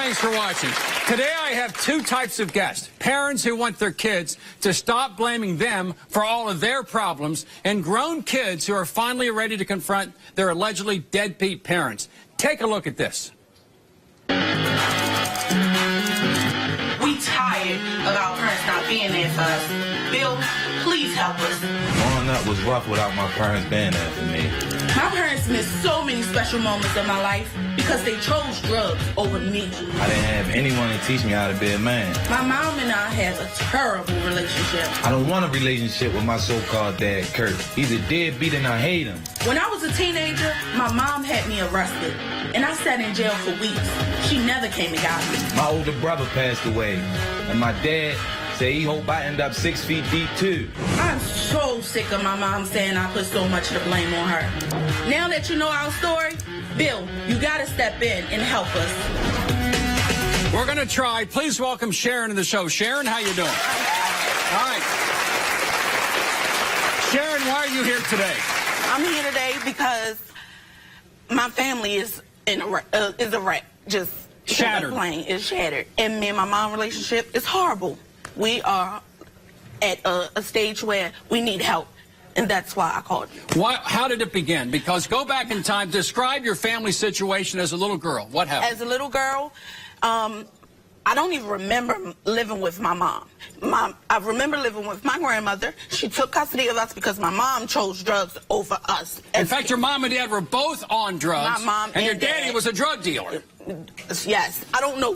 thanks for watching. Today I have two types of guests. Parents who want their kids to stop blaming them for all of their problems, and grown kids who are finally ready to confront their allegedly deadbeat parents. Take a look at this. We tired of our parents not being there for us. Bill, please help us. Growing up was rough without my parents being there for me. My parents missed so many special moments of my life because they chose drugs over me. I didn't have anyone to teach me how to be a man. My mom and I have a terrible relationship. I don't want a relationship with my so-called dad, Kurt. He's a deadbeat and I hate him. When I was a teenager, my mom had me arrested, and I sat in jail for weeks. She never came and got me. My older brother passed away, and my dad said he hoped I end up 6 feet deep too. I'm so sick of my mom saying I put so much of the blame on her. Now that you know our story, Bill, you gotta step in and help us. We're gonna try. Please welcome Sharon to the show. Sharon, how you doing? All right. Sharon, why are you here today? I'm here today because my family is a wreck. Just shattered. The plane is shattered, and me and my mom relationship is horrible. We are at a stage where we need help, and that's why I called you. How did it begin? Because go back in time. Describe your family situation as a little girl. What happened? As a little girl, I don't even remember living with my mom. I remember living with my grandmother. She took custody of us because my mom chose drugs over us. In fact, your mom and dad were both on drugs. My mom and your daddy was a drug dealer. Yes. I don't know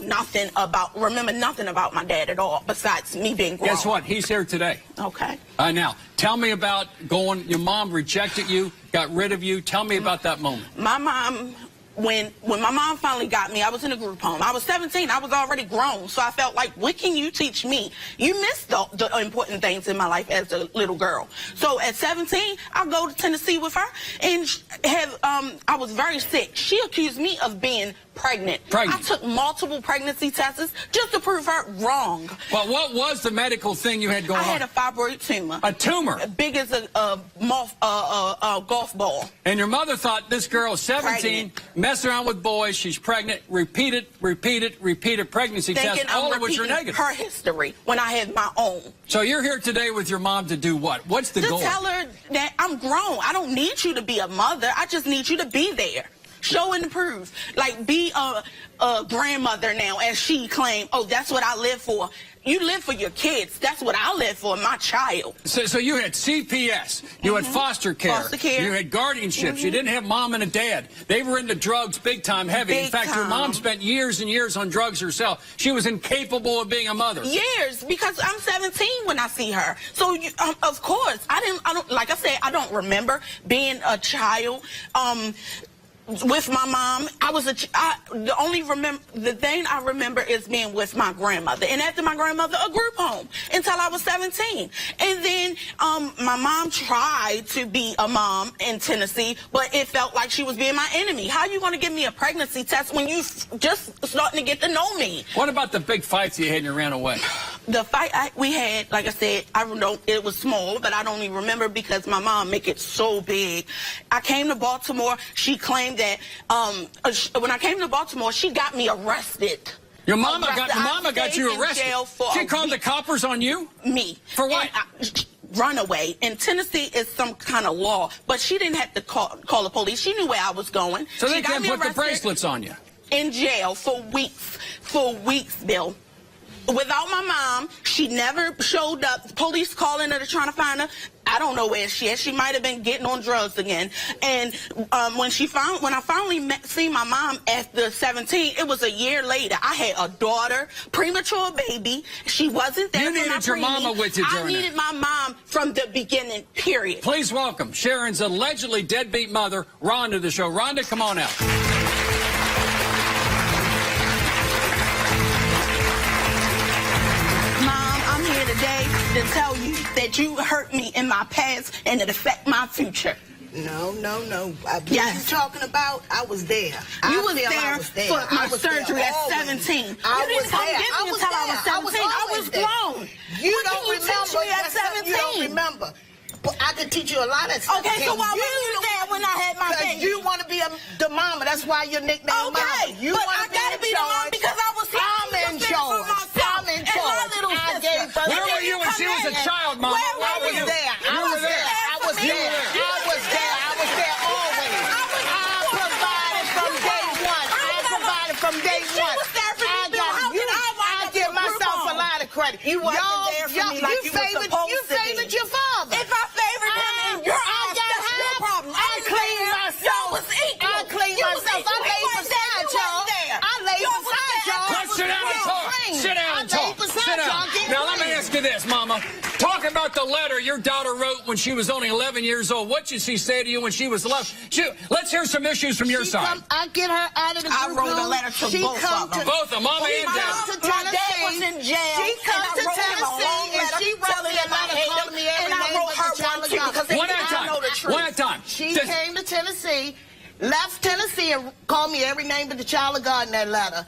remember nothing about my dad at all, besides me being grown. Guess what? He's here today. Okay. Now, tell me about your mom rejected you, got rid of you. Tell me about that moment. My mom... When my mom finally got me, I was in a group home. I was 17. I was already grown, so I felt like, what can you teach me? You missed the important things in my life as a little girl. So at 17, I go to Tennessee with her, and I was very sick. She accused me of being pregnant. I took multiple pregnancy tests just to prove her wrong. Well, what was the medical thing you had going on? I had a fibroid tumor. A tumor? Big as a golf ball. And your mother thought this girl is 17, messing around with boys, she's pregnant, repeated pregnancy tests, all of which are negative. Her history when I had my own. So you're here today with your mom to do what? What's the goal? To tell her that I'm grown. I don't need you to be a mother. I just need you to be there. Show and prove. Like, be a grandmother now, as she claimed. Oh, that's what I live for. You live for your kids. That's what I live for, my child. So you had CPS. You had foster care. Foster care. You had guardianships. You didn't have mom and a dad. They were into drugs big time, heavy. In fact, your mom spent years and years on drugs herself. She was incapable of being a mother. Years, because I'm 17 when I see her. So, of course, I don't, like I said, I don't remember being a child. With my mom, the thing I remember is being with my grandmother, and after my grandmother, a group home until I was 17. And then my mom tried to be a mom in Tennessee, but it felt like she was being my enemy. How are you going to give me a pregnancy test when you just starting to get to know me? What about the big fights you had and you ran away? The fight we had, like I said, I don't know, it was small, but I don't even remember because my mom make it so big. I came to Baltimore. She claimed that when I came to Baltimore, she got me arrested. Your mama got you arrested. She called the coppers on you? Me. For what? Runaway. In Tennessee, is some kind of law, but she didn't have to call the police. She knew where I was going. So they can't put the bracelets on you? In jail for weeks. For weeks, Bill. Without my mom, she never showed up. Police calling her, trying to find her. I don't know where she is. She might have been getting on drugs again. And when I finally seen my mom after 17, it was a year later. I had a daughter, premature baby. She wasn't there. You needed your mama with you during I needed my mom from the beginning, period. Please welcome Sharon's allegedly deadbeat mother, Rhonda, to the show. Rhonda, come on out. Today to tell you that you hurt me in my past and it affect my future. No. What you talking about? I was there. You was there for my surgery at 17. You didn't come get me until I was 17. I was grown. You don't remember at 17. You don't remember. But I could teach you a lot of stuff. Okay, so why were you there when I had my baby? You want to be the mama. That's why your nickname Mama. Okay, but I got to be the mom because I was I'm in charge. I'm in charge. I gave birth. Where were you when she was a child, Mama? I was there. I was there. I was there. I was there. I was there always. I provided from day one. I provided from day one. I give myself a lot of credit. You wasn't there for me like you were supposed to be. You favored your father. If I favored him in your eyes, that's your problem. I cleaned myself. I cleaned myself. I laid beside y'all. I laid beside y'all. Let's sit down and talk. Sit down and talk. Sit down. Now, let me ask you this, Mama. Talk about the letter your daughter wrote when she was only 11 years old. What did she say to you when she was 11? Let's hear some issues from your side. I get her out of the I group wrote a home. letter to She both come of them. to- Both of them, Mama and My Dad. Dad was in jail. She comes to and I wrote him a long Tennessee and letter she wrote telling me a him I letter hate calling him, me every and I name wrote but her the child one of too God. because they One did at a not know the time. truth. One at a time. She Just- came to Tennessee, left Tennessee, and called me every name but the child of God in that letter.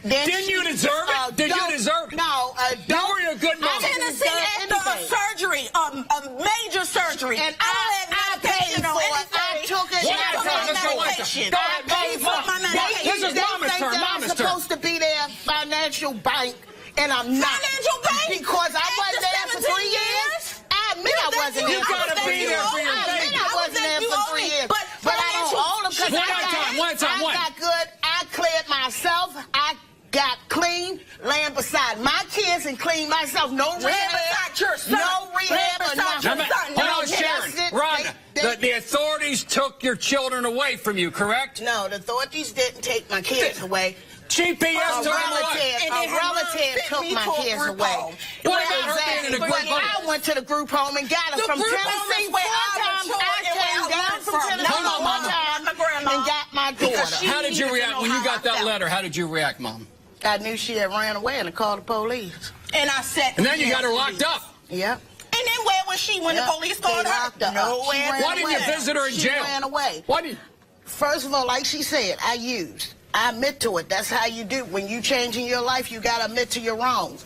Then Didn't you deserve it? Did you deserve it? No, You were a good mama. Tennessee after a surgery, a major surgery, And I paid for it. I took it. One at a time. Let's go, one at a time. Go ahead, paid for my medication. This is Mama's think turn. that Mama's I'm turn. supposed to be their financial bank, and I'm not. Financial bank? Because I After wasn't there for 17 3 years. I admit I wasn't You there. gotta be there for your I admit baby. I wasn't there for 3 years. But I don't own them because One at a time, one at a time, one. I got good. I cleared myself. I got clean, laying beside my kids and cleaned myself. No rehab. beside your son. No rehab or Laying beside nothing. your Now, son. hold No, on, Sharon. that's it. Rhonda, the authorities took your children away from you, correct? No, the authorities didn't take my kids away. GPS A took them away. relative took my kids away. What about her being in a group But home? I went to the group home and got them The from group home Tennessee. is where One I time was I and where came I down learned from from. Tennessee Hold on, one Mama. time My grandma. and got my daughter. she How did you needed to react know when you how got I that felt. letter? How did you react, Mom? I knew she had ran away and I called the police. And I said, And then you got her locked up. Yep. And then where was she when Yep. the police called They her? locked her up. Nowhere. She ran Why didn't you away. visit her in She jail? ran away. Why didn't? First of all, like she said, I used. I admit to it. That's how you do. When you changing your life, you got to admit to your wrongs.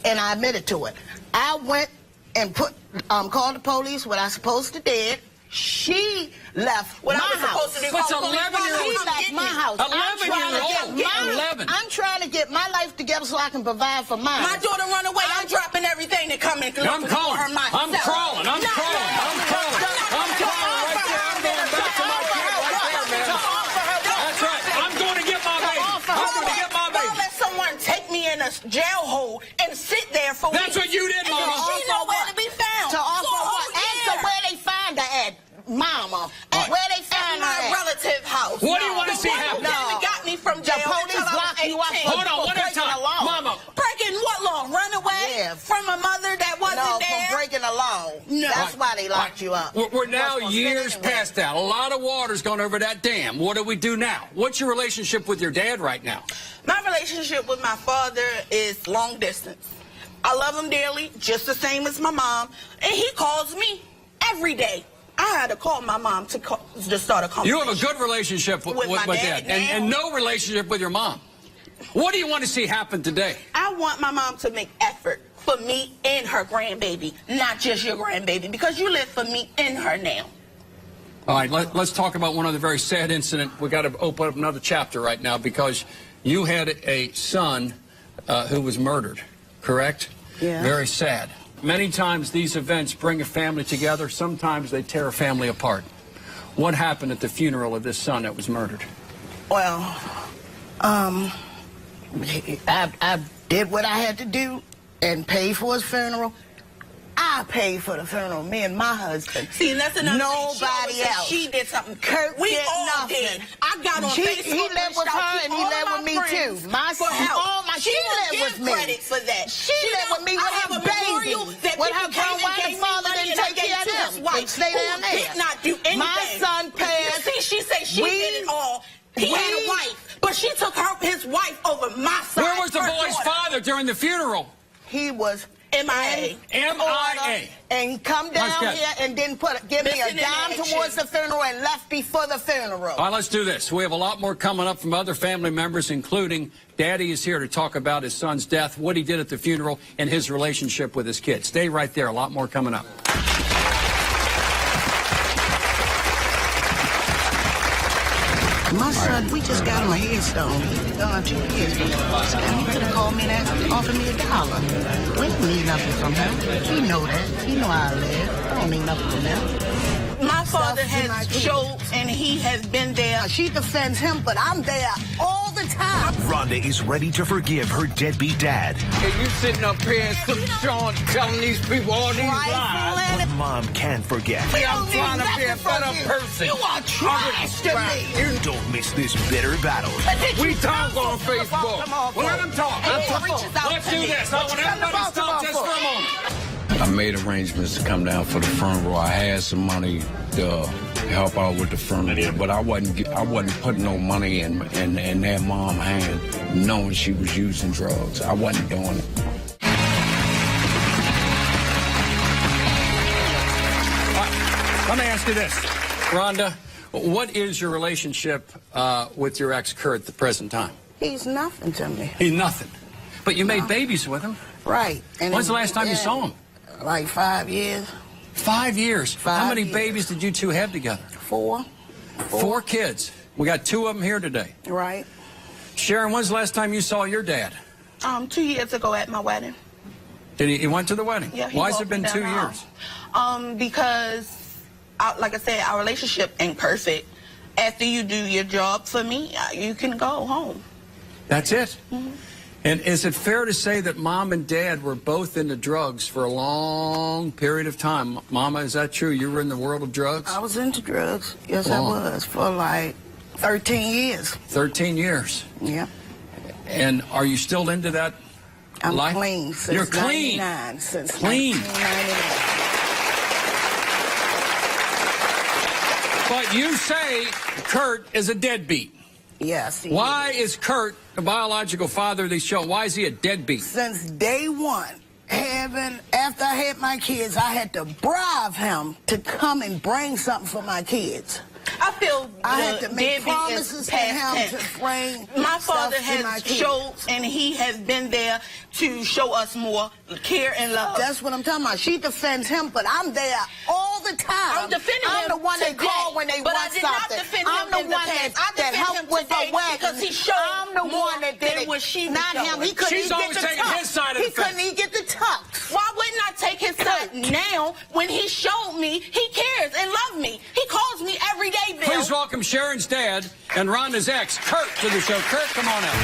And I admitted to it. I went and called the police, what I supposed to did. She left What my I was house. supposed to do. What's call the police. 11-year-old? She left my house. 11-year-old. I'm trying to get my life together so I can provide for mine. My daughter run away. I'm dropping everything that come in. I'm calling. I'm crawling. I'm crawling. I'm crawling. I'm crawling right there. I'm going back to my kid right there, man. That's right. I'm going to get my baby. I'm going to get my Don't baby. let someone take me in a jail hole and sit there for That's weeks. what you did, And Mama. she nowhere to be found. To offer For a what? whole Ask year. her where they find her at, Mama. Right. Where they At find my her at. relative house. What do you want to The see one happen? who came and got me from jail police until I was locked you up 18. Hold on, one at a breaking time. the law. Mama. Breaking what law? Run away Yeah. from a mother that wasn't No, there? for breaking the law. No. That's why they locked you up. We're now You wasn't years supposed to past that. A lot of water's gone over that dam. What do we do now? What's your relationship with your dad right now? My relationship with my father is long distance. I love him dearly, just the same as my mom, and he calls me every day. I had to call my mom to start a conversation. You have a good relationship with my dad, dad and now. no relationship with your mom. What do you want to see happen today? I want my mom to make effort for me and her grandbaby, not just your grandbaby, because you live for me and her now. All right, let's talk about one other very sad incident. We got to open up another chapter right now because you had a son who was murdered, correct? Yeah. Very sad. Many times these events bring a family together. Sometimes they tear a family apart. What happened at the funeral of this son that was murdered? Well, I did what I had to do and paid for his funeral. I paid for the funeral, me and my husband. See, and that's another Nobody thing. else. She did something. Kurt we did all nothing. did. I got on Facebook. He lived with her and he lived with me too. She lived with me. Credit for that. She lived with me with her baby. With her grown white father didn't take care of them. They stay down there. Did not do anything. My son passed. See, she said she did it all. He had a wife, but she took his wife over my son. Where was the boy's father during the funeral? He was MIA. MIA. And he come down That's good. here and didn't give me a Missing in dime action. towards the funeral and left before the funeral. All right, let's do this. We have a lot more coming up from other family members, including Daddy is here to talk about his son's death, what he did at the funeral, and his relationship with his kids. Stay right there. A lot more coming up. My son we just got him a headstone. He's gone 2 years. And he could have called me and offered me $1. We don't need nothing from him. He know that. He know how I live. I don't need nothing from him. My father has showed, and he has been there. She defends him, but I'm there all the time. Rhonda is ready to forgive her deadbeat dad. And you sitting up here and Sean telling these people all these lies. But mom can forget. I'm trying to be a better person. You are trash to me. Don't miss this bitter battle. We talk on Facebook. Let him talk. Let's do this. I want everybody to stop just for a moment. I made arrangements to come down for the funeral. I had some money to help out with the funeral, but I wasn't putting no money in that mom's hand, knowing she was using drugs. I wasn't doing it. Let me ask you this, Rhonda. What is your relationship with your ex, Kurt, at the present time? He's nothing to me. He's nothing. But you made babies with him. Right. And When's the last time you saw him? Like 5 years. 5 years. How many 5 years. babies did you two have together? 4. 4 kids. We got 2 of them here today. Right. Sharon, when's the last time you saw your dad? 2 years ago at my wedding. Did he went to the wedding? Yeah. Why has it been 2 years? Because, like I said, our relationship ain't perfect. After you do your job for me, you can go home. That's it? Mm-hmm. And is it fair to say that Mom and Dad were both into drugs for a long period of time? Mama, is that true? You were in the world of drugs? I was into drugs. Yes, Long. I was. For like 13 years. 13 years. Yeah. And are you still into that I'm life? clean since You're clean. 99. Since Clean. 1999. But you say Kurt is a deadbeat. Yes. he Why is. is Kurt, the biological father of these children, why is he a deadbeat? Since day one, after I had my kids, I had to bribe him to come and bring something for my kids. I feel I had to make deadbeat promises is to past him tense. to bring My father stuff to my has kids. showed, and he has been there to show us more care and love. That's what I'm talking about. She defends him, but I'm there all the time. I'm defending I'm him the one today, that call when they but want I did not something. defend I'm him the in the one past. that I defend helped him with the today wedding. because he showed I'm the more one that did than it. what she was Not him. showing. He couldn't She's even always get the taking tux. his side of the He couldn't fence. even get the tux. Why wouldn't I take his side now when he showed me he cares and loves me? He calls me every day, Bill. Please welcome Sharon's dad and Rhonda's ex, Kurt, to the show. Kurt, come on out.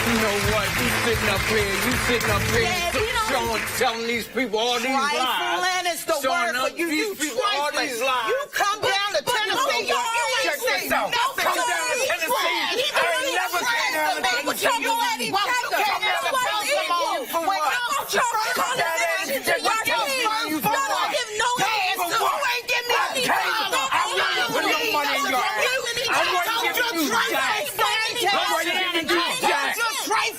You know what? You sitting up here Dad, you know- Sean telling these people all these lies. Trifling is the Showing word up for you. these You people all trifling. these lies. You come down to But Tennessee. you Check this out. Come down to Tennessee. I ain't never came down to Tennessee. You came down to for what? Come down there and just tell me you for what? You ain't give me any problem. I wasn't putting no money in your ass. I wasn't giving you jack. I wasn't giving you jack.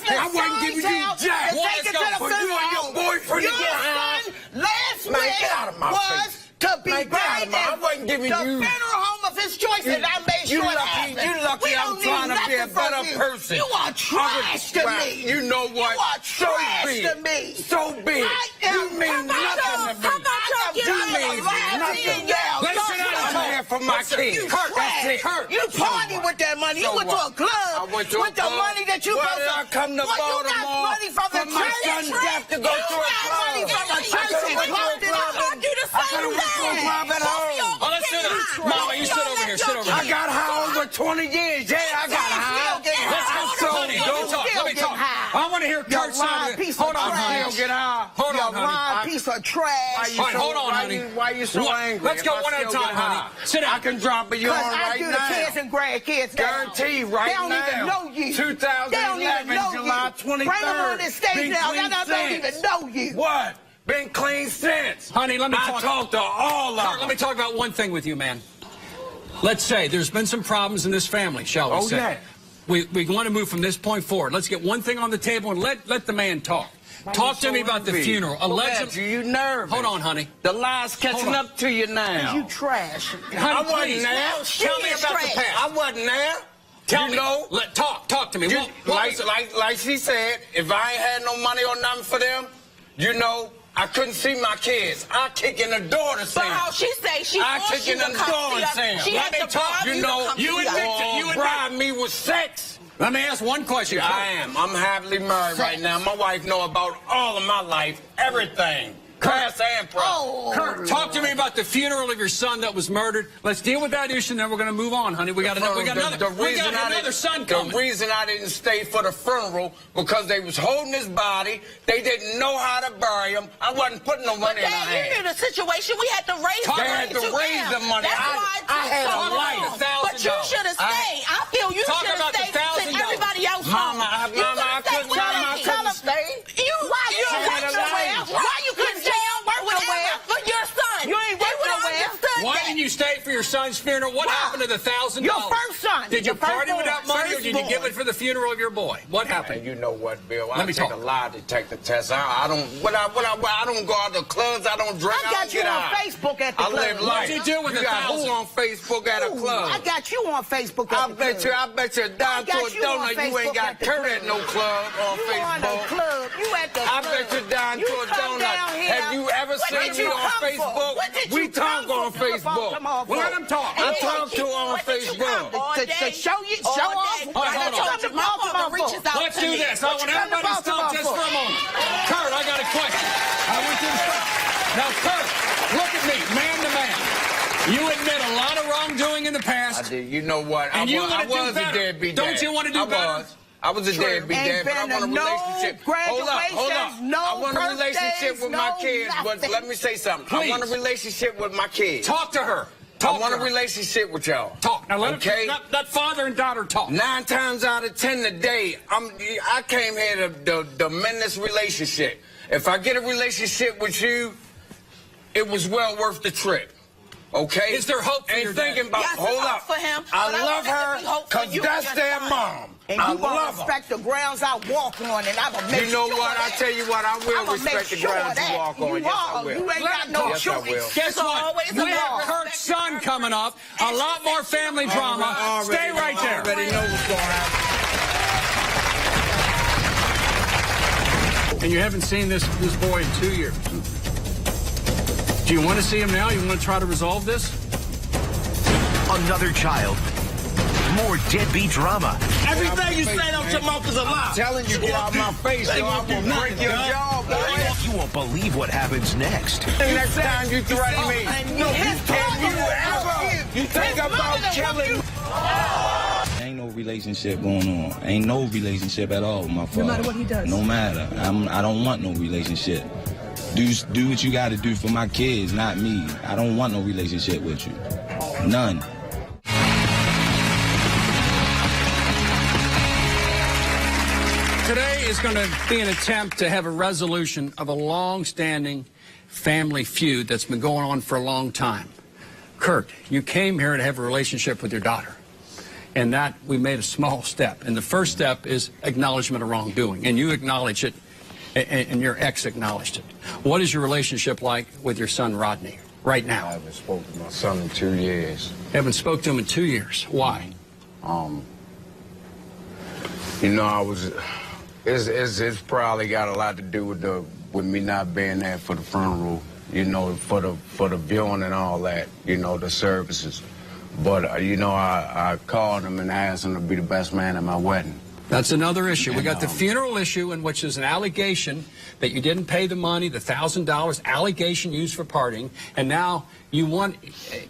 I wasn't giving you jack. Take it to the For you and your boyfriend to get high. Last Man, wish get out of my was face. to be Man, get out buried of my- I wasn't giving the you- funeral home of his choice, and I made You sure it lucky, happened. you lucky We I'm don't trying need to be a nothing from better you. person. You are trash to me. You know what? You are So trash be to it. me. So be it. I am- You mean How about nothing to y'all- me. how about y'all give You me a mean laugh nothing. in y'all? Let's Y'all sit down trash. and here for my kids. You Kurt, that's trash. it. Kurt. You So party what? with that money. You So went to a what? club I went to a with the club. money that you Why got did I come to Well, you got Baltimore money from the for my church. son's death to go You to a got club? money from the I church could've and went to a clubbed it club up. and- I do the I same could've went to a thing. club at home. Oh, let's sit down. Mama, you sit over here. Sit over I here. got high over 20 years. Yeah, I got high. Let's go. So Honey, let me talk. Let me talk. I want to hear You're Kurt's lying side of it. piece of Hold on, trash. honey. I'll get high. Hold You on, honey. lying piece of Why trash. you All right, so- hold on, why honey. you- Why you so What? angry? Let's go if I one at a still time, get honey. high? Sit down. I can drop a Because yarn I right do now. the kids and grandkids now. Guarantee right They don't now. even know you. 2011, They don't even know July you. 23rd. Bring them on this stage Been now. clean Y'all don't since. even know you. What? Been clean since. Honey, let me I talk. talked to all of Kurt, them. let me talk about one thing with you, man. Let's say there's been some problems in this family, shall we Oh, say? yeah. We want to move from this point forward. Let's get one thing on the table and let the man talk. Talk to me about the funeral. Allegedly. You nervous. Hold on, honey. The lies catching Hold on. up to you now. You trash. Honey, I wasn't please. there. Tell me about the past. I wasn't there. Tell you me. know, Talk to me. you- What like, was it? like she said, if I ain't had no money or nothing for them, you know, I couldn't see my kids. I kick in the door to see But them. how she say she I forced kick you in to the come door see and us. see them. She had to bribe you to come you see us. admit bribe me with sex. Let me ask one question. I am. I'm happily married right now. My wife know about all of my life, everything. Past and present. Kurt, talk to me about the funeral of your son that was murdered. Let's deal with that issue, and then we're going to move on, honey. We got another son coming. The reason I didn't stay for the funeral because they was holding his body. They didn't know how to bury him. I wasn't putting no money in her But Dad, you hand. knew the situation. We had to raise the They money had to raise the money. That's why I had so a life, long. But you $1,000. should have stayed. I feel you Talk should have about the stayed since $1,000. everybody else Mama, home. I couldn't stay. Why you had a life. Why you couldn't stay for your son? You ain't They working would nowhere. understood Why that. didn't you stay for your son's funeral? What happened to the $1,000? Your first son. Did you Your first party with that born. money, or did you give it for the funeral of your boy? What happened? And you know what, Bill? Let I me take talk. a lie detector test. I don't. I don't go out to clubs. I don't drink. I got you don't get on out. Facebook at the I club. live life. What'd you do with you the got $1,000? who on Facebook at a Ooh, club? I got you on Facebook at I the bet club. you. I bet you a dime to got a you on donut. You Facebook ain't got at the Kurt club. at no club on You on the Facebook. club. You at the I club. bet you dime You to a come donut. down here. Have you ever What seen did me you on come for? Facebook? What did We you talk come on for? Facebook. Come on, Let him talk. I talk to her on What did you come Facebook. all To day? show you, All show day. off. Hold on, I hold told on. you, my father reaches out Let's to do me. this. I want everybody to stop just for a moment. Kurt, I got a question. I want you to stop. Now, Kurt, look at me, man to man. You admit a lot of wrongdoing in the I past. did. You know what? And you I wanna do was a better. deadbeat dad. Don't you wanna do better? I was a deadbeat Ain't dad, but I been want a no relationship. Hold up. graduations, no I want a relationship birthdays, with my no kids, but nothing. let me say something. I want a Please. relationship with my kids. Talk to her. I Talk want to a her. relationship with y'all. Talk. Now, Okay? let father and daughter talk. 9 times out of 10 today, I came here to mend this relationship. If I get a relationship with you, it was well worth the trip. Okay? Is there hope for Ain't your dad? thinking about, Yes, there's hold hope up. for him, I but I love want there to be her hope for because you that's and their your son. mom. And I you gonna love her. respect the grounds I walk on, and I'ma make You know sure what? I that. tell you what, I will I'ma respect make the sure grounds you that walk on. you Yes, I are. will. You ain't Let got him no talk. Yes, I choice. will. Guess It's what? always We a have law. Kurt's son coming up. A lot more family drama. Stay right there. I already know what's going to happen. And you haven't seen this boy in 2 years. Do you want to see him now? You want to try to resolve this? Another child. More deadbeat drama. Everything you say out your mouth is a lie. I'm telling you, get out my face, so I will break your jaw, boy. You won't believe what happens next. Next time you threaten me, can you ever you think about killing me? Ain't no relationship going on. Ain't no relationship at all with my father. No matter what he does. No matter. I don't want no relationship. Do what you got to do for my kids, not me. I don't want no relationship with you. None. Today is going to be an attempt to have a resolution of a long-standing family feud that's been going on for a long time. Kurt, you came here to have a relationship with your daughter. And that we made a small step. And the first step is acknowledgement of wrongdoing. And you acknowledge it, and your ex acknowledged it. What is your relationship like with your son, Rodney, right I now? haven't spoken to my son in 2 years. Haven't spoke to him in 2 years. Why? You know, it's probably got a lot to do with me not being there for the funeral. You know, for the viewing and all that. You know, the services. But you know, I called him and asked him to be the best man at my wedding. That's another issue. We got the And, funeral issue, in which is an allegation that you didn't pay the money, the $1,000 allegation used for partying, and now you want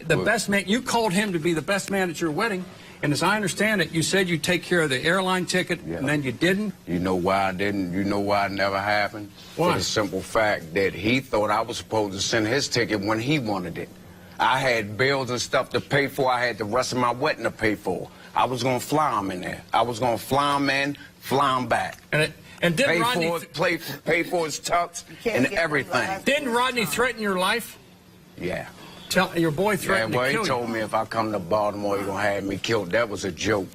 the best man. You called him to be the best man at your wedding, and as I understand it, you said you'd take care of the airline ticket, and then you didn't. You know why I didn't? You know why it never happened? Why? For the simple fact that he thought I was supposed to send his ticket when he wanted it. I had bills and stuff to pay for. I had the rest of my wedding to pay for. I was going to fly him in there. I was going to fly him in, fly him back. And didn't Rodney Pay for his tux and everything. Didn't Rodney threaten your life? Yeah. Tell your boy Yeah, threatened well, to he kill told you. me if I come to Baltimore, he's going to have me killed. That was a joke.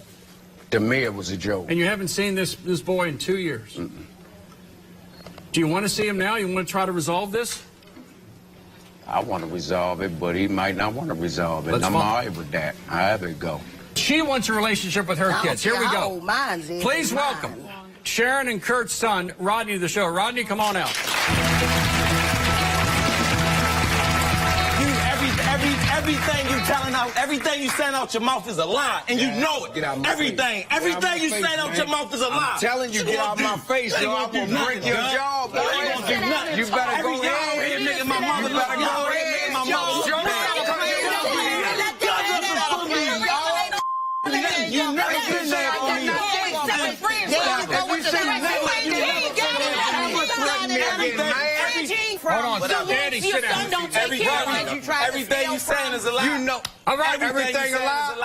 To me, it was a joke. And you haven't seen this boy in 2 years. Do you want to see him now? You want to try to resolve this? I want to resolve it, but he might not want to resolve it. Let's I'm vote. all right with that. However it go. She wants a relationship with her kids. Here we How go. old mine's is. Please welcome Sharon and Kurt's son, Rodney, to the show. Rodney, come on out. Everything you saying out your mouth is a lie, and you know it. Everything you saying out your mouth is a lie. I'm telling you, get out my face, yo. I'm gonna break your jaw, boy. You better go ahead. Nigga, my mother better go ahead. My mother. You never been there for me. Hold on, Daddy, sit down. Everything you saying is a lie. You know. All right, everything a lie.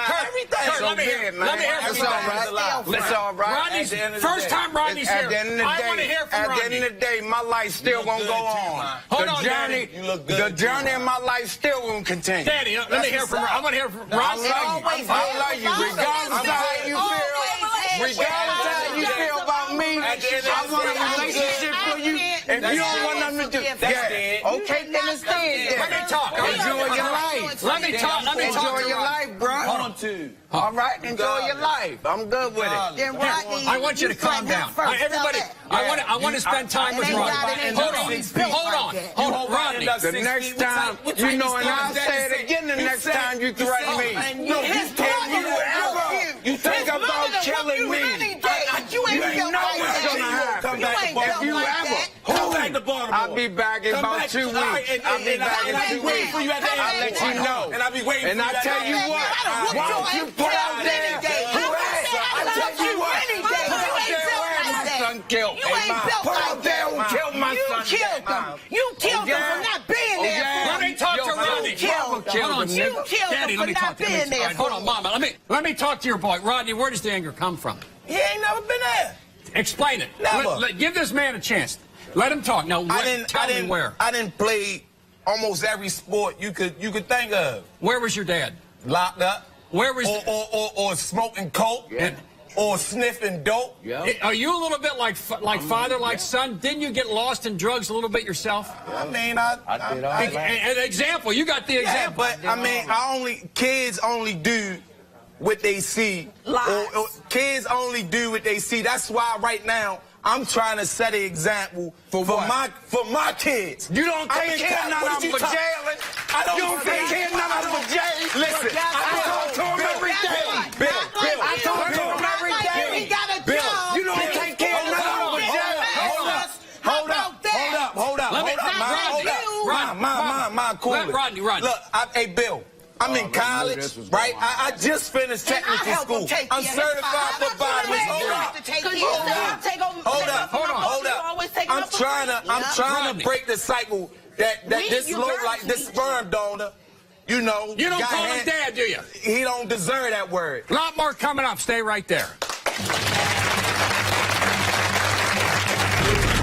Kurt, let me hear from That's all right. That's all right. Rodney's first time Rodney's here. At the end of the I want to day, hear from at Rodney. the end of the day, my life still gonna go on. Hold on, Daddy. The journey in my life still gonna continue. Daddy, let me hear from. I want to hear from Rodney. I love you, regardless of how you feel. Regardless of how you feel about me, I want a relationship for you. If you don't want nothing to do, okay, then it's dead. Let me talk. Enjoy your life. Let me talk. Enjoy your life, bro. Hold on, too. All right, enjoy your life. I'm good with it. Then Rodney, I want you to calm down. Everybody, I want to spend time with Rodney. Hold on, Rodney. The next time, you know, and I'll say it again the next time you threaten me. No, you think about killing me. You ain't know what's gonna happen. If you ever, I'll be back in about 2 weeks. I'll be back in 2 weeks. I'll let you know. And I'll be waiting. And I tell you what, why don't you put out there? I tell you what, son killed. Put out there who killed my son. You killed him for not being there. Let me talk to Rodney. You killed Daddy, him let for me talk not to being him. there. Hold on, Mama. Let me talk to your boy. Rodney, where does the anger come from? He ain't never been there. Explain it. Never. Give this man a chance. Let him talk. No, tell me where. I didn't play almost every sport you could think of. Where was your dad? Locked up. Where was? Or smoking coke. Yeah. Or sniffing dope. Yeah. Are you a little bit like father, like son? Didn't you get lost in drugs a little bit yourself? I mean, I did all that. An example. You got the example. But I mean, kids only do what they see. Or kids only do what they see. That's why right now I'm trying to set an example for my kids. You don't take care of none of them for jailing. You don't take care of none of them for jailing. Listen, I talk to them every day. Bill, I talk to them every day. Bill, you don't take care of none of them for jailing. Hold up. Rodney. Look, hey, Bill. I'm in college, right? I just finished technical school. I'm certified for vitamins. Hold up. I'm trying to break the cycle that this this sperm donor, you know. You don't call him dad, do you? He don't deserve that word. A lot more coming up. Stay right there.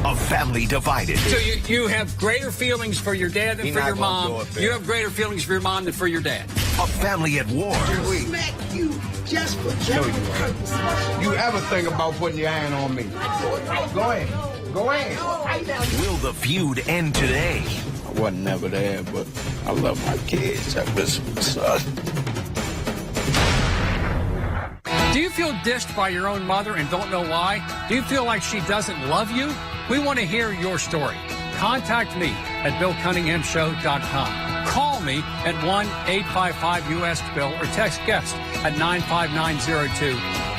A family divided. So you have greater feelings for your dad than for your mom. You have greater feelings for your mom than for your dad. A family at war. Smack you just for general purposes. You ever think about putting your hand on me? Go ahead. Go ahead. Will the feud end today? I wasn't never there, but I love my kids. I miss my son. Do you feel dissed by your own mother and don't know why? Do you feel like she doesn't love you? We want to hear your story. Contact me at BillCunninghamShow.com. Call me at 1-855-US-BILL or text guest at 95902.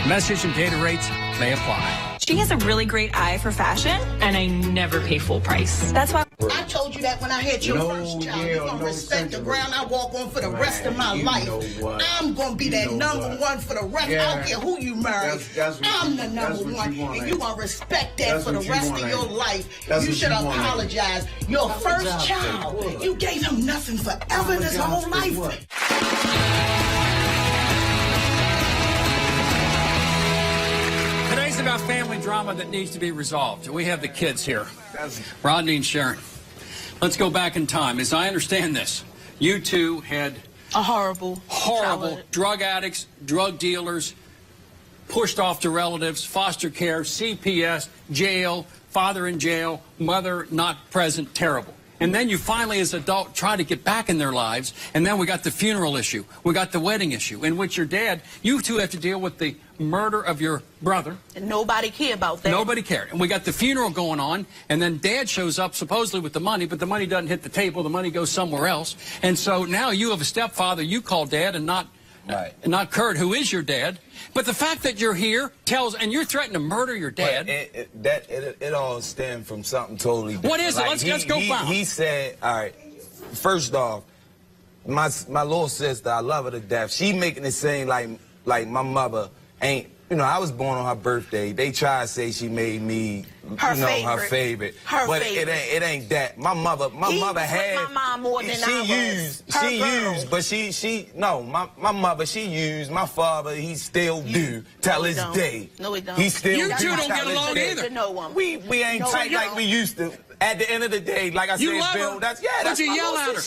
Message and data rates may apply. She has a really great eye for fashion, and I never pay full price. That's why I told you that when I had your first child. You're going to respect the ground I walk on for the rest of my life. I'm going to be that number one for the rest. I don't care who you marry. I'm the number one. And you're going to respect that for the rest of your life. You should apologize. Your first child, you gave him nothing forever in his whole life. Today's about family drama that needs to be resolved. We have the kids here, Rodney and Sharon. Let's go back in time. As I understand this, you two had A horrible childhood. drug addicts, drug dealers, pushed off to relatives, foster care, CPS, jail, father in jail, mother not present, terrible. And then you finally, as an adult, try to get back in their lives. And then we got the funeral issue. We got the wedding issue, in which your dad, you two have to deal with the murder of your brother. And nobody cared about that. Nobody cared. And we got the funeral going on, and then Dad shows up supposedly with the money, but the money doesn't hit the table. The money goes somewhere else. And so now you have a stepfather you call Dad and not Kurt, who is your dad. But the fact that you're here tells, and you're threatening to murder your dad. It all stemmed from something totally different. What is it? Let's go back. He said, all right, first off, my little sister, I love her to death. She making it seem like my mother ain't, you know, I was born on her birthday. They try to say she made me, her favorite. But it ain't that. My mother had. My mom more than my mother, she used. My father, he still do till this day. No, he don't. He still You two don't get along either. We ain't tight like we used to. At the end of the day, like I said, Bill, that's but you yell at her.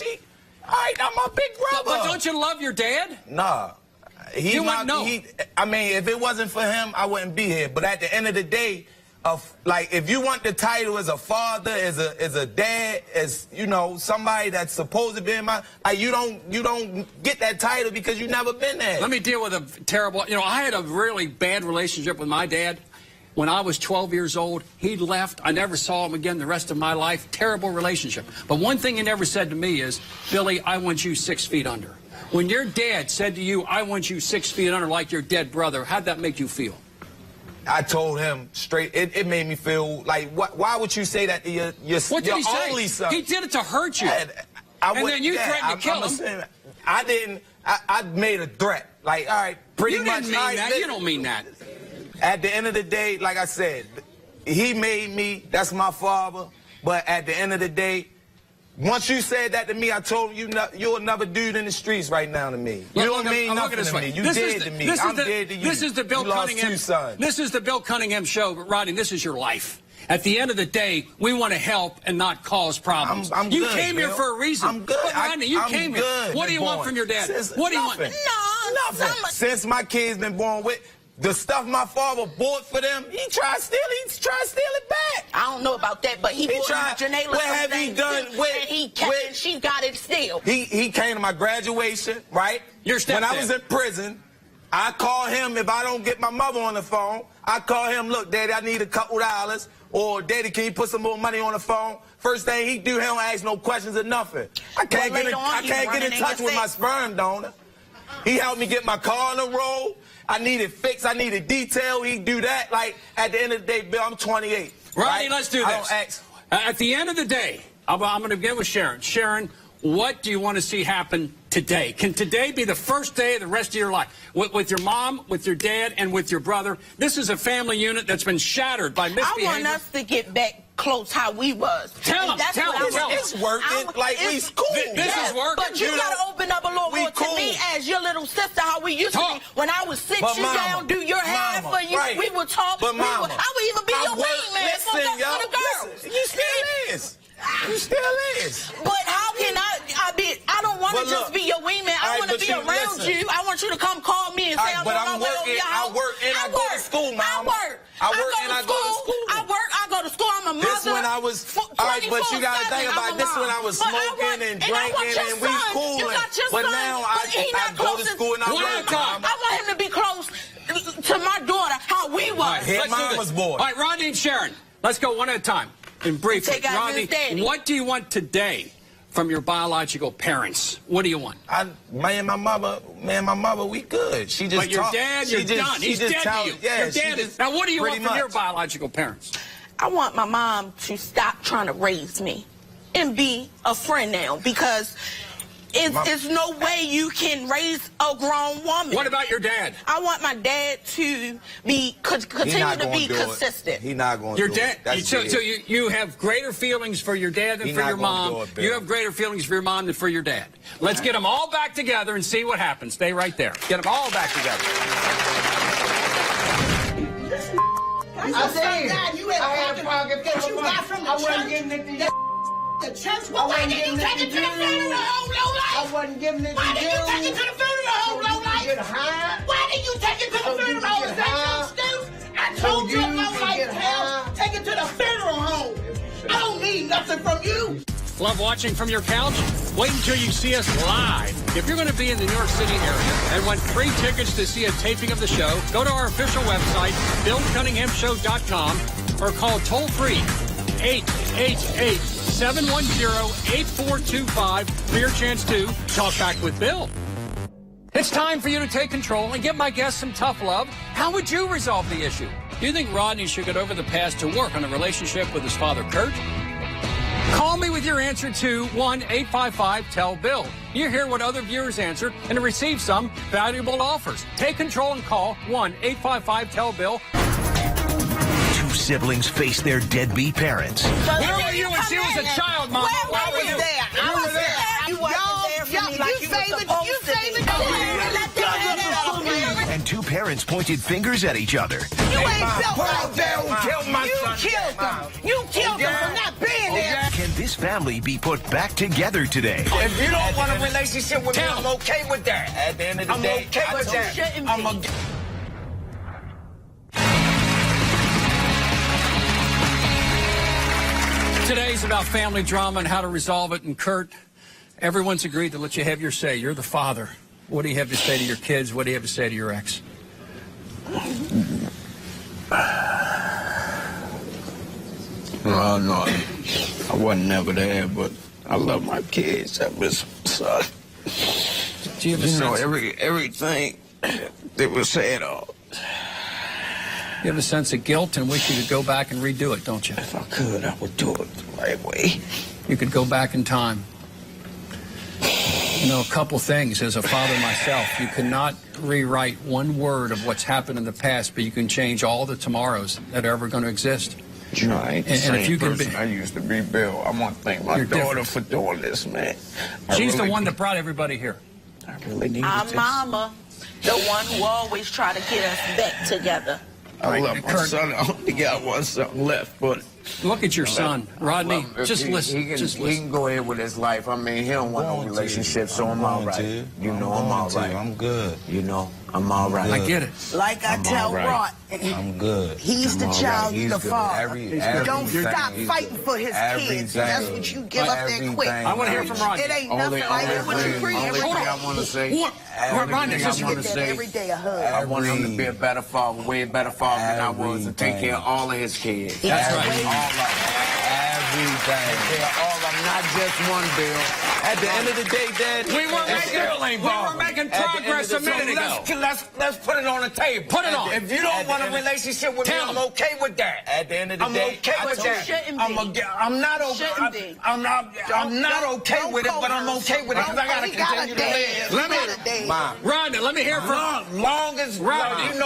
All right, I'm my big brother. But don't you love your dad? Nah. I mean, if it wasn't for him, I wouldn't be here. But at the end of the day, like, if you want the title as a father, as a dad, as, you know, somebody that's supposed to be in my, like, you don't get that title because you never been there. Let me deal with a terrible, you know, I had a really bad relationship with my dad. When I was 12 years old, he left. I never saw him again the rest of my life. Terrible relationship. But one thing he never said to me is, Billy, I want you 6 feet under. When your dad said to you, I want you 6 feet under like your dead brother, how'd that make you feel? I told him straight, it made me feel like, why would you say that to your only son? He did it to hurt you. And then you threatened to kill him. I made a threat. Like, all right, pretty much. You didn't mean that. You don't mean that. At the end of the day, like I said, he made me, that's my father. But at the end of the day, once you said that to me, I told you you're another dude in the streets right now to me. You don't mean nothing to me. You dead to me. I'm dead to you. This is the Bill Cunningham. This is the Bill Cunningham Show. Rodney, this is your life. At the end of the day, we want to help and not cause problems. You came here for a reason. I'm good. But Rodney, you came here. What do you want from your dad? What do you want? Nothing. Since my kids been born with. The stuff my father bought for them, he tried to steal it back. I don't know about that, but he bought Janela. What have he done? She got it still. He came to my graduation, right? Your stepdad. When I was in prison, I call him if I don't get my mother on the phone. I call him, look, Daddy, I need a couple dollars. Or, Daddy, can you put some more money on the phone? First thing he do, he don't ask no questions or nothing. I can't get in touch with my sperm donor. He helped me get my car on the road. I needed fixed. I needed detail. He do that. Like, at the end of the day, Bill, I'm 28. Rodney, let's do this. I don't ask. At the end of the day, I'm going to begin with Sharon. Sharon, what do you want to see happen today? Can today be the first day of the rest of your life? With your mom, with your dad, and with your brother? This is a family unit that's been shattered by misbehavior. I want us to get back close how we was. Tell him. It's working. It's cool. This is working. But you got to open up a little more to me as your little sister, how we used to be. When I would sit you down, do your hair for you, we would talk. But I would even be your wingman for the girls. You still is. You still is. But how can I don't want to just be your wingman. I want to be around you. I want you to come call me and say I'm on my way over your house. I work and I go to school, Mama. I work and I go to school. I go to school. I'm a mother. This when I was, all right, but you got to think about this when I was smoking and drinking and we cooling. But now I go to school and I work. I want him to be close to my daughter, how we was. His mom was born. All right, Rodney and Sharon, let's go one at a time. And briefly, Rodney, what do you want today from your biological parents? What do you want? My mother, we good. She just. But your dad, you're done. He's dead to you. Yeah, your dad is. Now, what do you want from your biological parents? I want my mom to stop trying to raise me and be a friend now, because it's no way you can raise a grown woman. What about your dad? I want my dad to continue to be consistent. He's not going to do it. Your dad. So you have greater feelings for your dad than for your mom. You have greater feelings for your mom than for your dad. Let's get them all back together and see what happens. Stay right there. Get them all back together. I said, you had a pocket that you got from the church. I wasn't giving it to you. The church, well, why didn't you take it to the funeral, low life? I wasn't giving it to you. Why didn't you take it to the funeral, low life? Get high. Why didn't you take it to the funeral? Is that your excuse? I told you, low life, take it to the funeral home. I don't need nothing from you. Love watching from your couch? Wait until you see us live. If you're going to be in the New York City area and want free tickets to see a taping of the show, go to our official website, BillCunninghamShow.com, or call toll-free 888-710-8425 for your chance to talk back with Bill. It's time for you to take control and give my guests some tough love. How would you resolve the issue? Do you think Rodney should get over the past to work on a relationship with his father, Kurt? Call me with your answer to 1-855-TELL-BILL. You hear what other viewers answered and receive some valuable offers. Take control and call 1-855-TELL-BILL. Two siblings face their deadbeat parents. Where were you when she was a child, Mama? Where were you? there? I was there. You wasn't there for me like you were supposed to be. And two parents pointed fingers at each other. You ain't built like that. Killed my son. You killed them. You killed them for not being there. Can this family be put back together today? If you don't want a relationship with me, I'm okay with that. At the end of the day, okay with that. Today's about family drama and how to resolve it. And Kurt, everyone's agreed to let you have your say. You're the father. What do you have to say to your kids? What do you have to say to your ex? No, I wasn't never there, but I love my kids. I miss my son. Do you have a You know, sense? everything that was said, You have a sense of guilt and wish you could go back and redo it, don't you? if I could, I would do it the right way. You could go back in time. You know, a couple things. As a father myself, you cannot rewrite one word of what's happened in the past, but you can change all the tomorrows that are ever going to exist. You know, I ain't the And same if you can person be- I used to be, Bill. I want to thank my You're daughter different. for doing this, man. She's the one that brought everybody here. I really needed Our this. mama, the one who always try to get us back together. I love my Kurt. son. I only got one son left, but Look at your son, Rodney. If Just listen. He can, Just he listen. can go ahead with his life. I mean, he don't want no relationship, so I'm all right. You know, I'm all right. I'm good. You know, I'm all right. I get it. Like I tell all right. Rod, I'm good. he's the I'm all child, right. he's He's the good. father. Don't stop He's fighting good. for his kids. That's what you give up there quick. I want to hear from Rodney. It ain't nothing like that. What you preach only every thing day. I want to say, What? only Rodney, thing I just want Get to that say, every day a hug. I want him to be a better father, way better father than I was, to take care of all of his kids. That's All right. of them. Everything. Take care of all of them, not just one, Bill. At the end of the day, Dad, We were making progress a minute ago. Let's put it on the table. Put it on. If you don't want a relationship with me, Tell I'm him. okay with that. At the end of the I'm day, okay with that. shouldn't I'm be. not okay. Shouldn't be. I'm not okay Don't with it, but I'm co-host. okay with it because I gotta He got a continue to dad. live. Let me- He got a dad. Mom, Rodney, let me hear from... Long as Rodney. you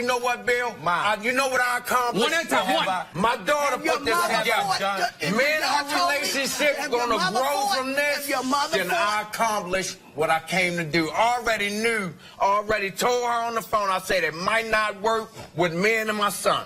know what, Bill. Ma. You know what I accomplished. One at a time, one. My daughter Your put this mother together. fought. Me and Y'all our told me relationship if your gonna mother grow fought, from this. if your mother Then fought. I accomplished what I came to do. Already knew. Already told her on the phone. I said it might not work with me and my son.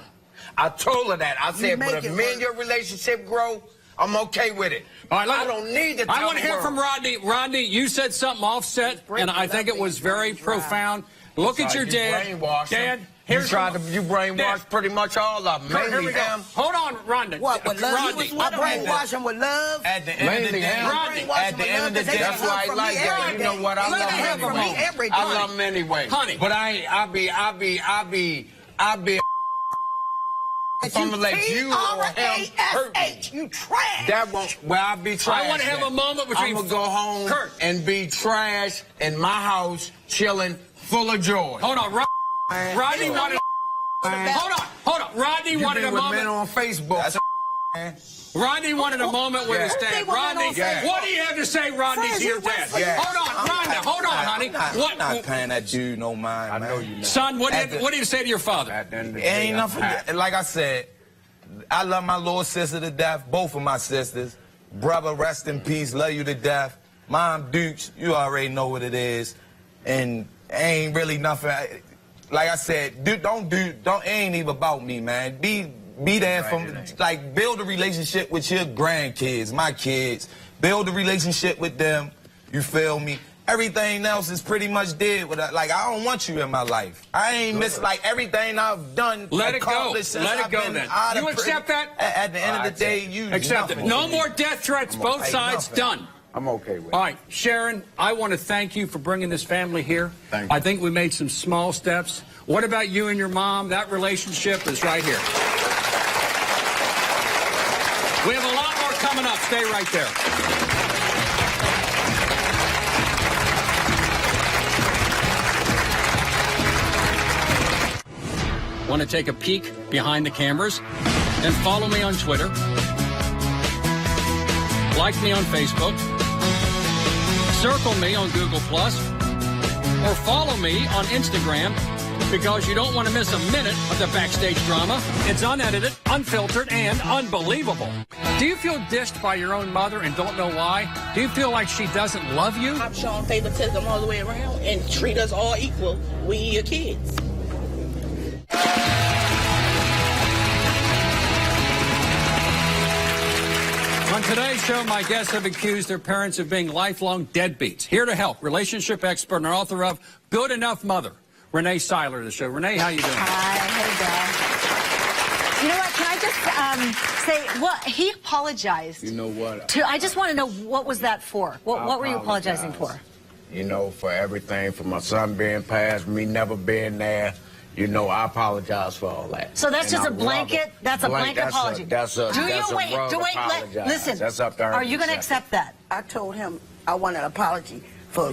I told her that. I said, make but if it me work. and your relationship grow, I'm okay with it. All right, I don't need to tell I want to the hear world. from Rodney. Rodney, you said something offset, and I think it was very profound. Look at your You dad. brainwashed him. Dad, You here's tried to, some- you brainwashed Dad. pretty much all of them. Kurt, here Mainly we go. him. Hold on, Rodney. What, with love? Rodney. I brainwash him with love. at the end of the Mainly day, him. Rodney. at the end of the day, That's why I like that. You know what? I Let love me him have from anyway. me every I day. love him anyway. Honey. But I'll be if I'm gonna let you or him hurt me. T-R-A-S-H. You trash. That won't, well, I'll be trash. I want to have a moment between... I'm gonna go home Kurt. and be trash in my house, chilling, full of joy. Hold on, Rodney wanted... Hold on. Rodney You wanted be a with men moment. on Facebook. Rodney wanted a moment with his Who they dad. women Rodney, on Facebook? what do you have to say, Rodney, Friends, to your you went dad? for Yeah. Hold on, Rodney. Hold on, honey. I'm not paying that dude no mind, I man. know you know. Son, what At do the- you say to your father? At the end of the It day, ain't I'm nothing. happy. Like I said, I love my little sister to death. Both of my sisters. Brother, rest in peace. Love you to death. Mom, Dukes, you already know what it is. And ain't really nothing. Like I said, it ain't even about me, man. Be there like, build a relationship with your grandkids, my kids. Build a relationship with them. You feel me? everything else is pretty much dead. Like, I don't want you in my life. I ain't miss, like, everything I've done. Let it go. Let it go, then. You accept that? At the end of the day, you accept it. No more death threats, both sides, done. I'm okay with it. All right, Sharon, I want to thank you for bringing this family here. Thank you. I think we made some small steps. What about you and your mom? That relationship is right here. We have a lot more coming up. Stay right there. Want to take a peek behind the cameras? Then follow me on Twitter. Like me on Facebook. Circle me on Google+. Or follow me on Instagram, because you don't want to miss a minute of the backstage drama. It's unedited, unfiltered, and unbelievable. Do you feel dissed by your own mother and don't know why? Do you feel like she doesn't love you? I'm showing favoritism all the way around and treat us all equal. We your kids. On today's show, my guests have accused their parents of being lifelong deadbeats. Here to help, relationship expert and author of Good Enough Mother, Renee Seiler, the show. Renee, how you doing? Hi, hey, Dad. You know what? Can I just say, well, he apologized. You know what? I just want to know, what was that for? What were you apologizing for? You know, for everything, for my son being passed, me never being there. You know, I apologize for all that. So that's And just I a blanket. That's a blanket apology. Listen. That's up there. Are you going to accept that? I told him I wanted an apology for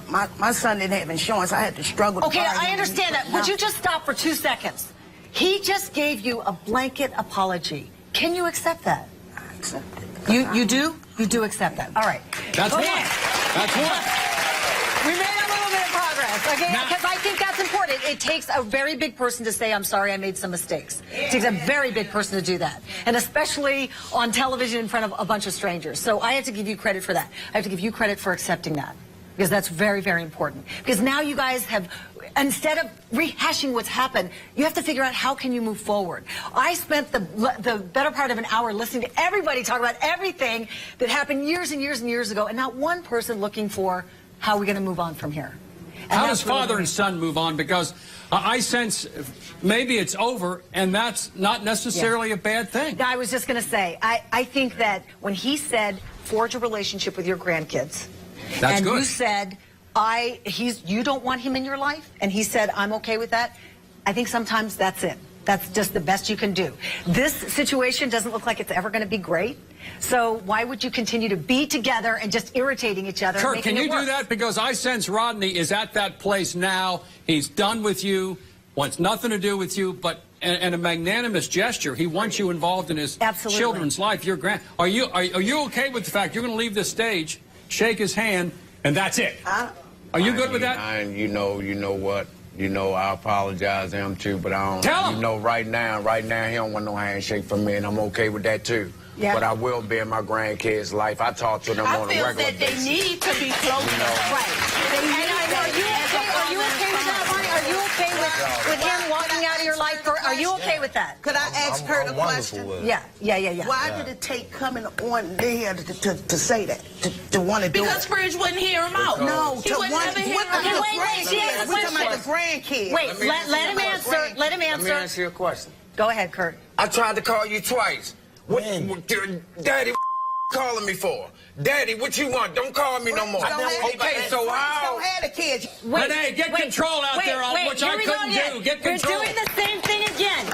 my son didn't have insurance. I had to struggle. Okay, to buy I him. understand that. Would you just stop for 2 seconds? He just gave you a blanket apology. Can you accept that? I accept it. You do? You do accept that. All right. That's Okay. one. That's one. We made a little bit of progress, okay? Now- Because I think that's important. It takes a very big person to say, I'm sorry, I made some mistakes. It takes a very big person to do that. And especially on television in front of a bunch of strangers. So I have to give you credit for that. I have to give you credit for accepting that. Because that's very, very important. Because now you guys have, instead of rehashing what's happened, you have to figure out how can you move forward. I spent the better part of an hour listening to everybody talk about everything that happened years and years and years ago, and not one person looking for how are we going to move on from here. And How that's does really father and son move on? Because I sense maybe it's over, and that's not necessarily a bad thing. I was just going to say, I think that when he said, forge a relationship with your grandkids, That's and good. you said, you don't want him in your life, and he said, I'm okay with that, I think sometimes that's it. That's just the best you can do. This situation doesn't look like it's ever going to be great. So why would you continue to be together and just irritating each other? Kurt, and can making you it do worse? that? Because I sense Rodney is at that place now. He's done with you, wants nothing to do with you, but in a magnanimous gesture, he wants you involved in his Absolutely. children's life. Are you okay with the fact you're going to leave this stage, shake his hand, and that's it? Are you good with that? You know what? You know, I apologize to him too, but I don't. Tell him. You know, right now, he don't want no handshake from me, and I'm okay with that too. Yeah. But I will be in my grandkids' life. I talk to them I on a feel regular that they basis. need to be close. You know. Right. They And need I know, are you okay with that, Ronnie? Are you okay with him walking out of your life? Are you okay with that? Could I ask her the question? Yeah. Why did it take coming on there to say that, to want to do Because it? Fridge wouldn't hear him out. No, He to would want never hear with him the out. wait, she has a grandkids. We're talking about the question. grandkids. Wait, let him answer. Let him Let me answer. answer your question. Go ahead, Kurt. I tried to call you twice. Daddy, calling me for? Daddy, what you want? Don't call me no more. Okay, so how? Don't have the kids. Renee, get control out there, which I couldn't do. Get control. We're doing the same thing again.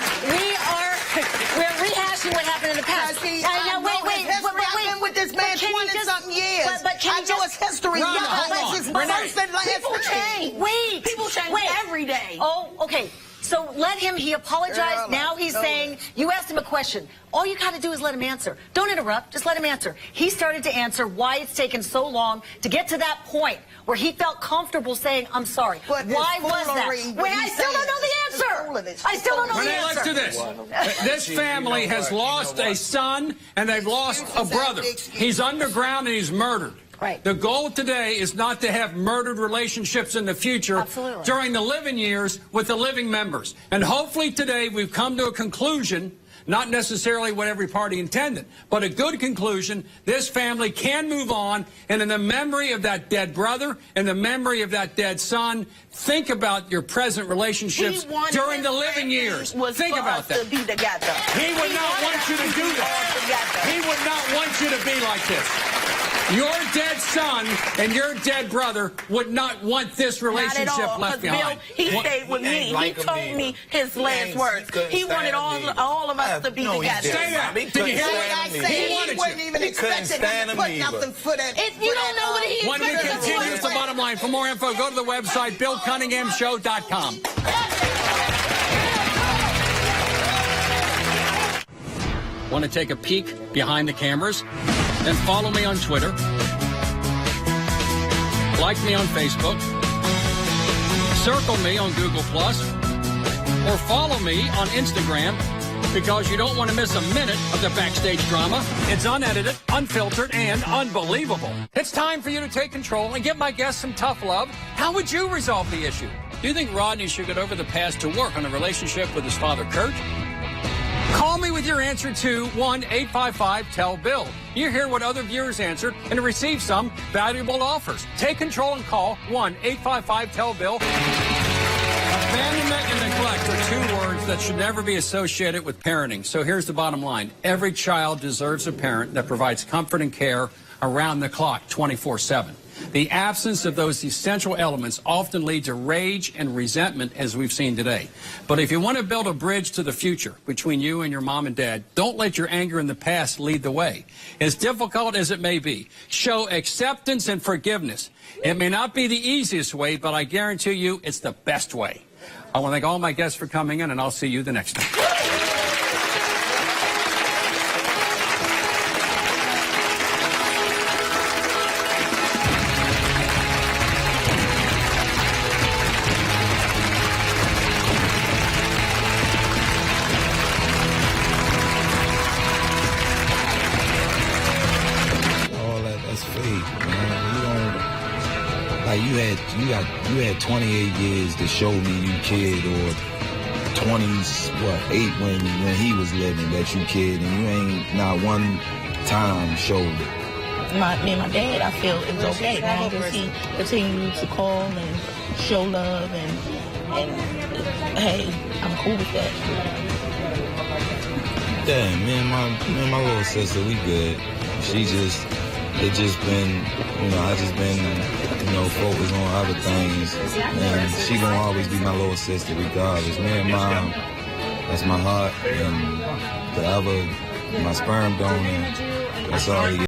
We're rehashing what happened in the past. I've been with this man 20-something years. But can I you know just... his history. Rhonda, Yeah, hold on. it's Renee. worse than last People change. Wait. People change every day. Oh, okay. So let him, he apologized. Girl, Now he's saying, you asked him a question. All you got to do is let him answer. Don't interrupt. Just let him answer. He started to answer why it's taken so long to get to that point where he felt comfortable saying, I'm sorry. But Why it's was that? foolery, Wait, what I he's still don't know the saying. answer. It's I still don't know the Renee, answer. let's do this. This family has lost a son, and they've lost a brother. He's underground, and he's murdered. Right. The goal today is not to have murdered relationships in the future. Absolutely. During the living years with the living members. And hopefully today we've come to a conclusion Not necessarily what every party intended, but a good conclusion. This family can move on, and in the memory of that dead brother, in the memory of that dead son, think about your present relationships during the living years. Think about that. To be together. He would not want you to do that. He would not want you to be like this. Your dead son and your dead brother would not want this relationship not at all, left behind. Bill, he stayed with me. He told me his last words. He wanted all of us to be together. Say that. Did you hear what I said? He wasn't even expecting him to put nothing for that. You don't know what he When we continue, it's the bottom line. For more info, go to the website, BillCunninghamShow.com. Want to take a peek behind the cameras? Then follow me on Twitter. Like me on Facebook. Circle me on Google+. Or follow me on Instagram, because you don't want to miss a minute of the backstage drama. It's unedited, unfiltered, and unbelievable. It's time for you to take control and give my guests some tough love. How would you resolve the issue? Do you think Rodney should get over the past to work on a relationship with his father, Kurt? Call me with your answer to 1-855-TELL-BILL. You hear what other viewers answered and receive some valuable offers. Take control and call 1-855-TELL-BILL. Abandonment and neglect are two words that should never be associated with parenting. So here's the bottom line. Every child deserves a parent that provides comfort and care around the clock, 24/7. The absence of those essential elements often lead to rage and resentment, as we've seen today. But if you want to build a bridge to the future between you and your mom and dad, don't let your anger in the past lead the way. As difficult as it may be, show acceptance and forgiveness. It may not be the easiest way, but I guarantee you it's the best way. I want to thank all my guests for coming in, and I'll see you the next time. You had 28 years to show me you kid, or 8 when he was living that you kid, and you ain't not one time showed it. Me and my dad, I feel it's okay. As long as he continues to call and show love, and hey, I'm cool with that. Yeah, me and my little sister, we good. It just been, I just been, focused on other things. And she gonna always be my little sister regardless. Me and Mom, that's my heart. And the other, my sperm donor, that's all he is.